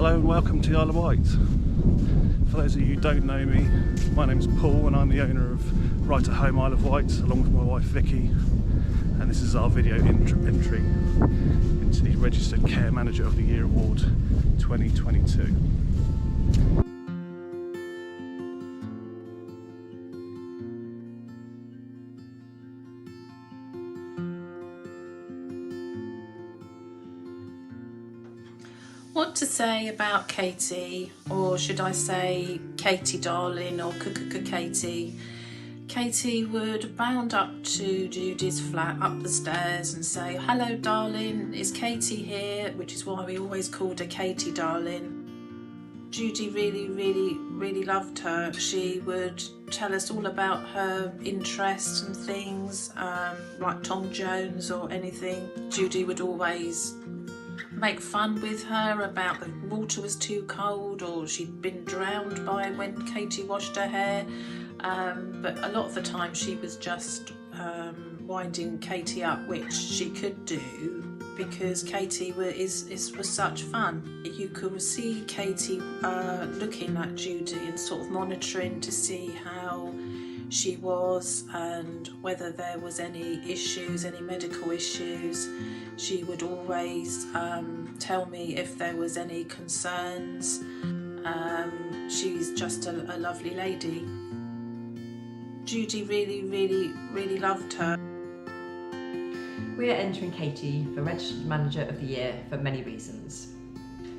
Hello and welcome to Isle of Wight. For those of you who don't know me, my name's Paul and I'm the owner of Right at Home Isle of Wight along with my wife Vicky, and this is our video entry into the Registered Care Manager of the Year Award 2022. What to say about Katie, or should I say Katie darling, or Katie? Katie would bound up to Judy's flat up the stairs and say, "Hello darling, is Katie here?" which is why we always called her Katie darling. Judy really loved her. She would tell us all about her interests and things, like Tom Jones or anything. Judy would always make fun with her about the water was too cold or she'd been drowned by when Katie washed her hair, but a lot of the time she was just winding Katie up, which she could do because Katie was such fun. You could see Katie looking at Judy and sort of monitoring to see how she was and whether there was any issues, any medical issues. She would always tell me if there was any concerns. She's just a lovely lady. Judy really loved her. We are entering Katie for Registered Manager of the Year for many reasons.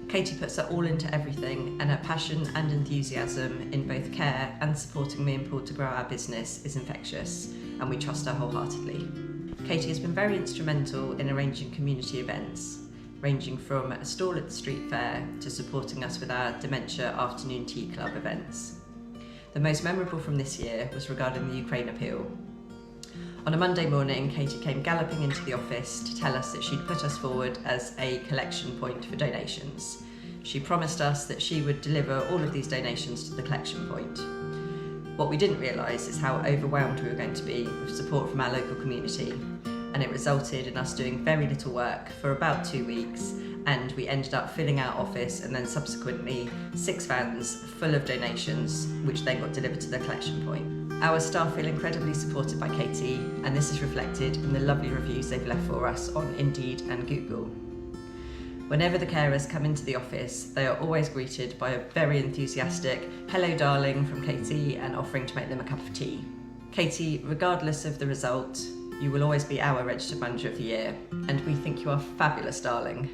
Katie puts her all into everything, and her passion and enthusiasm in both care and supporting me and Paul to grow our business is infectious, and we trust her wholeheartedly. Katie has been very instrumental in arranging community events, ranging from a stall at the street fair to supporting us with our Dementia Afternoon Tea Club events. The most memorable from this year was regarding the Ukraine appeal. On a Monday morning, Katie came galloping into the office to tell us that she'd put us forward as a collection point for donations. She promised us that she would deliver all of these donations to the collection point. What we didn't realise is how overwhelmed we were going to be with support from our local community, and it resulted in us doing very little work for about 2 weeks, and we ended up filling our office and then subsequently 6 vans full of donations, which then got delivered to the collection point. Our staff feel incredibly supported by Katie, and this is reflected in the lovely reviews they've left for us on Indeed and Google. Whenever the carers come into the office, they are always greeted by a very enthusiastic "Hello darling" from Katie and offering to make them a cup of tea. Katie, regardless of the result, you will always be our Registered Manager of the Year, and we think you are fabulous, darling.